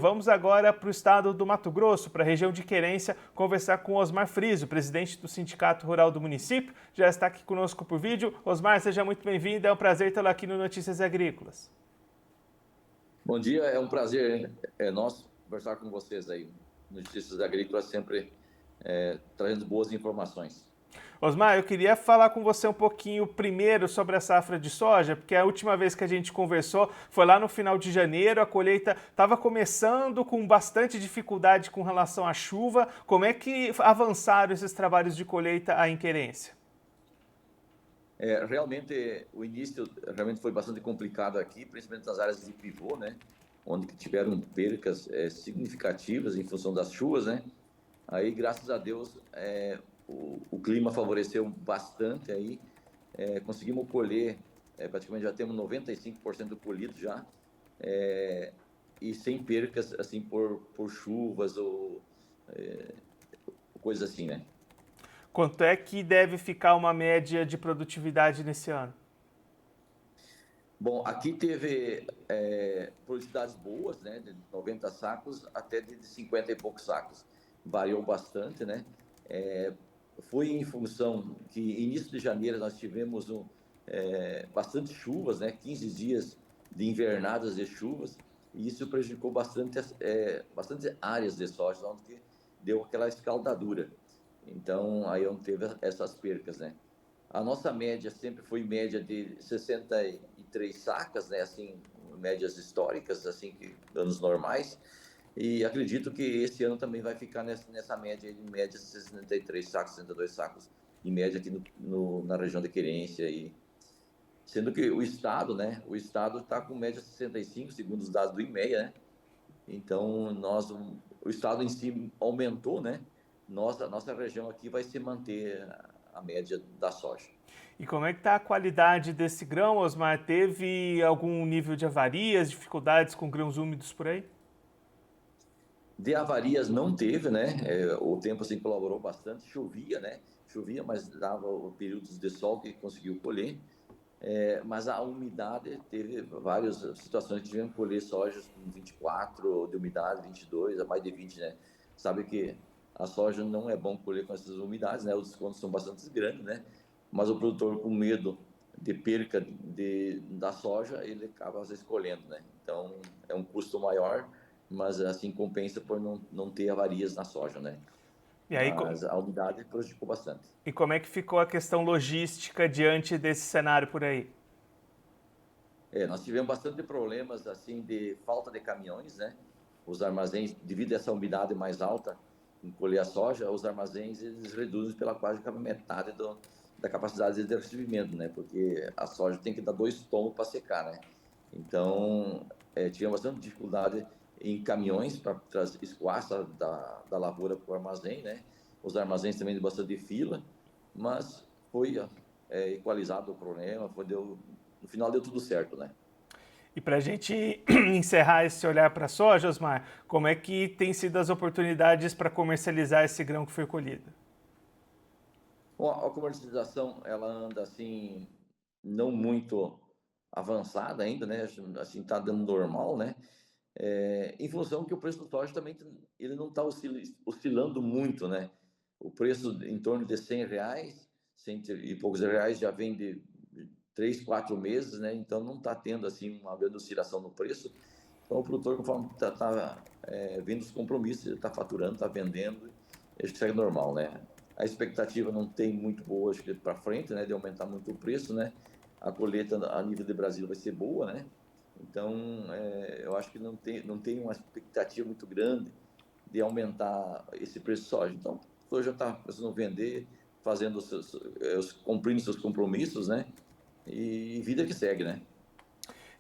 Vamos agora para o estado do Mato Grosso, para a região de Querência, conversar com Osmar Friso, presidente do Sindicato Rural do município. Já está aqui conosco por vídeo. Osmar, seja muito bem-vindo. É um prazer tê-lo aqui no Notícias Agrícolas. Bom dia, é um prazer nosso conversar com vocês aí. Notícias Agrícolas sempre trazendo boas informações. Osmar, eu queria falar com você um pouquinho primeiro sobre a safra de soja, porque a última vez que a gente conversou foi lá no final de janeiro, a colheita estava começando com bastante dificuldade com relação à chuva. Como é que avançaram esses trabalhos de colheita aí em Querência? Realmente, o início realmente foi bastante complicado aqui, principalmente nas áreas de pivô, né? Onde tiveram percas significativas em função das chuvas, né? Aí, graças a Deus, o clima favoreceu bastante aí. Conseguimos colher, praticamente já temos 95% colhido já, e sem percas, assim, por chuvas ou coisas assim, né? Quanto é que deve ficar uma média de produtividade nesse ano? Bom, aqui teve produtividades boas, né, de 90 sacos até de 50 e poucos sacos. Variou bastante, né? Foi em função que início de janeiro nós tivemos bastante chuvas, né? 15 dias de invernadas de chuvas, e isso prejudicou bastante áreas de soja, onde deu aquela escaldadura. Então, aí onde teve essas percas, né? A nossa média sempre foi média de 63 sacas, né? Assim, médias históricas, assim, anos normais. E acredito que esse ano também vai ficar nessa média de média 63 sacos, 62 sacos, em média aqui na região de Querência. Sendo que o estado, né? O estado está com média 65, segundo os dados do IMEA, né? Então, o estado em si aumentou, né? A nossa região aqui vai se manter a média da soja. E como é que está a qualidade desse grão, Osmar? Teve algum nível de avarias, dificuldades com grãos úmidos por aí? De avarias não teve, né? O tempo assim colaborou bastante. Chovia, né? Chovia, mas dava períodos de sol que conseguiu colher. Mas a umidade teve várias situações que tivemos que colher sojas com 24 de umidade, 22, a mais de 20, né? Sabe que a soja não é bom colher com essas umidades, né? Os descontos são bastante grandes, né? Mas o produtor com medo de perca da soja, ele acaba às vezes colhendo, né? Então é um custo maior, mas assim compensa por não ter avarias na soja, né? E aí, Mas a umidade prejudicou bastante. e como é que ficou a questão logística diante desse cenário por aí? Nós tivemos bastante problemas assim de falta de caminhões, né? Os armazéns, devido a essa umidade mais alta em colher a soja, os armazéns eles reduzem pela quase metade da capacidade de recebimento, né? Porque a soja tem que dar 2 tons para secar, né? Então, tivemos bastante dificuldade em caminhões para escoar da lavoura para o armazém, né? Os armazéns também de bastante fila, mas foi equalizado o problema, no final deu tudo certo, né? E para a gente encerrar esse olhar para a soja, Osmar, como é que tem sido as oportunidades para comercializar esse grão que foi colhido? Bom, a comercialização, ela anda assim, não muito avançada ainda, né? Assim, tá dando normal, né? Em função que o preço do soja também ele não está oscilando muito, né? O preço em torno de R$ 100, 100 e poucos reais já vem de 3, 4 meses, né? Então não está tendo assim uma grande oscilação no preço. Então o produtor, conforme vendo os compromissos, ele está faturando, está vendendo, acho que segue normal, né? A expectativa não tem muito boa, acho que para frente, né? De aumentar muito o preço, né? A colheita a nível de Brasil vai ser boa, né? Então, eu acho que não tem uma expectativa muito grande de aumentar esse preço de soja. Então, o produtor já está precisando vender, fazendo cumprindo seus compromissos, né? E vida que segue, né?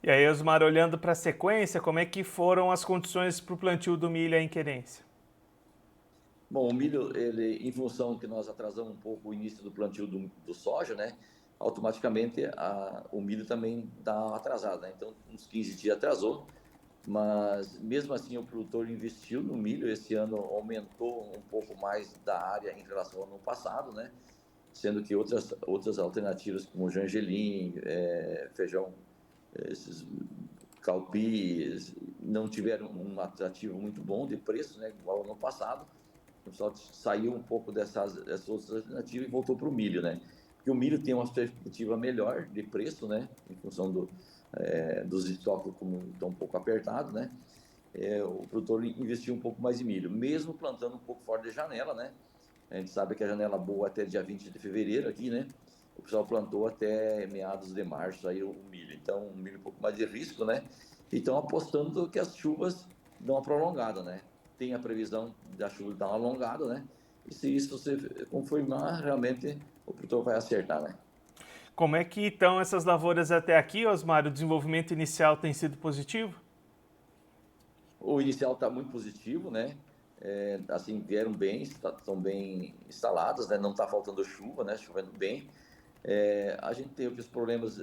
E aí, Osmar, olhando para a sequência, como é que foram as condições para o plantio do milho aí em Querência? Bom, o milho, ele, em função que nós atrasamos um pouco o início do plantio do soja, né? Automaticamente o milho também dá atrasado, né? Então, uns 15 dias atrasou, mas mesmo assim o produtor investiu no milho. Esse ano aumentou um pouco mais da área em relação ao ano passado, né? Sendo que outras alternativas como gergelim, feijão, esses Calpi não tiveram um atrativo muito bom de preço, né, igual ao ano passado. O pessoal saiu um pouco dessas outras alternativas e voltou para o milho, né? Porque o milho tem uma perspectiva melhor de preço, né? Em função dos estoques como estão um pouco apertados, né? O produtor investiu um pouco mais em milho, mesmo plantando um pouco fora de janela, né? A gente sabe que a janela boa até dia 20 de fevereiro aqui, né? O pessoal plantou até meados de março aí o milho. Então, um milho um pouco mais de risco, né? E estão apostando que as chuvas dão uma prolongada, né? Tem a previsão da chuva dar uma alongada, né? E se isso se confirmar, realmente o produtor vai acertar, né? Como é que estão essas lavouras até aqui, Osmar? O desenvolvimento inicial tem sido positivo? O inicial está muito positivo, né? Assim, vieram bem, estão bem instaladas, né? Não está faltando chuva, né? Chovendo bem. A gente tem outros problemas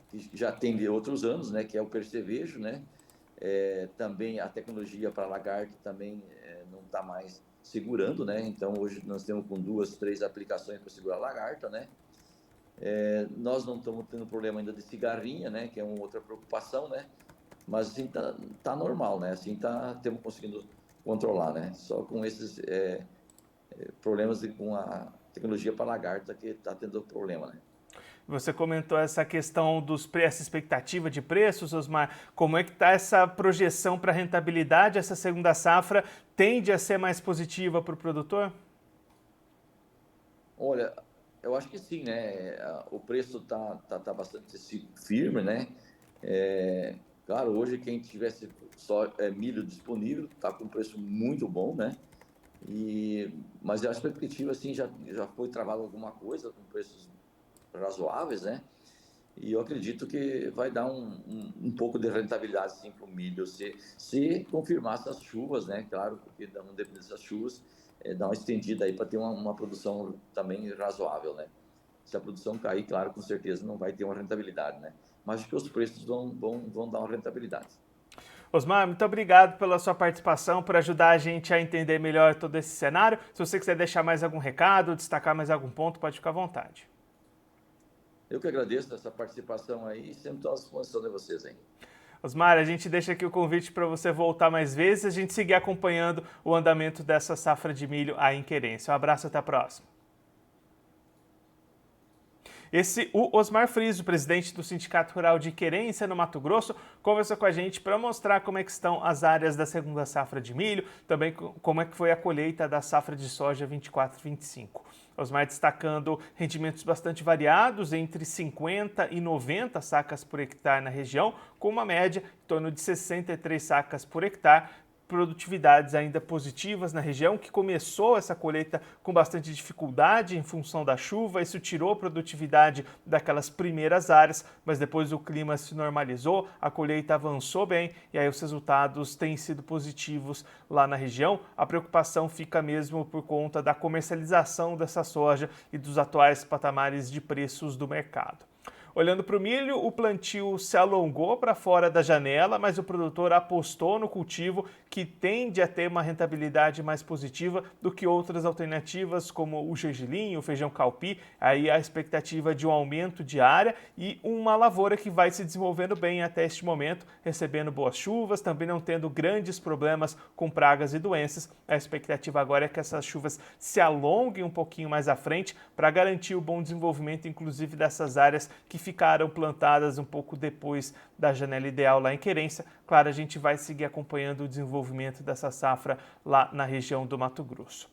que já tem de outros anos, né? Que é o percevejo, né? Também a tecnologia para lagarto também não está mais segurando, né? Então hoje nós temos com 2, 3 aplicações para segurar a lagarta, né? Nós não estamos tendo problema ainda de cigarrinha, né? Que é uma outra preocupação, né? Mas assim tá normal, né? Assim temos conseguindo controlar, né? Só com esses problemas com a tecnologia para lagarta que está tendo problema, né? Você comentou essa questão essa expectativa de preços, Osmar. Como é que está essa projeção para rentabilidade? Essa segunda safra tende a ser mais positiva para o produtor? Olha, eu acho que sim, né? O preço tá bastante firme, né? Claro, hoje quem tivesse só milho disponível está com um preço muito bom, né? Mas a expectativa assim já foi travada alguma coisa com preços razoáveis, né? E eu acredito que vai dar um pouco de rentabilidade sim para o milho, se confirmar essas chuvas, né? Claro, porque não depende dessas chuvas, dá uma estendida aí para ter uma produção também razoável, né? Se a produção cair, claro, com certeza não vai ter uma rentabilidade, né? Mas acho que os preços vão dar uma rentabilidade. Osmar, muito obrigado pela sua participação, por ajudar a gente a entender melhor todo esse cenário. Se você quiser deixar mais algum recado, destacar mais algum ponto, pode ficar à vontade. Eu que agradeço essa participação aí e sempre estou à disposição de vocês aí. Osmar, a gente deixa aqui o convite para você voltar mais vezes e a gente seguir acompanhando o andamento dessa safra de milho aí em Querência. Um abraço, até a próxima. O Osmar Friso, presidente do Sindicato Rural de Querência, no Mato Grosso, conversou com a gente para mostrar como é que estão as áreas da segunda safra de milho, também como é que foi a colheita da safra de soja 24/25. Osmar destacando rendimentos bastante variados, entre 50 e 90 sacas por hectare na região, com uma média em torno de 63 sacas por hectare, produtividades ainda positivas na região, que começou essa colheita com bastante dificuldade em função da chuva. Isso tirou a produtividade daquelas primeiras áreas, mas depois o clima se normalizou, a colheita avançou bem e aí os resultados têm sido positivos lá na região. A preocupação fica mesmo por conta da comercialização dessa soja e dos atuais patamares de preços do mercado. Olhando para o milho, o plantio se alongou para fora da janela, mas o produtor apostou no cultivo, que tende a ter uma rentabilidade mais positiva do que outras alternativas, como o gergelim, o feijão calpi. Aí a expectativa de um aumento de área e uma lavoura que vai se desenvolvendo bem até este momento, recebendo boas chuvas, também não tendo grandes problemas com pragas e doenças. A expectativa agora é que essas chuvas se alonguem um pouquinho mais à frente para garantir o bom desenvolvimento, inclusive dessas áreas que ficaram plantadas um pouco depois da janela ideal lá em Querência. Claro, a gente vai seguir acompanhando o desenvolvimento dessa safra lá na região do Mato Grosso.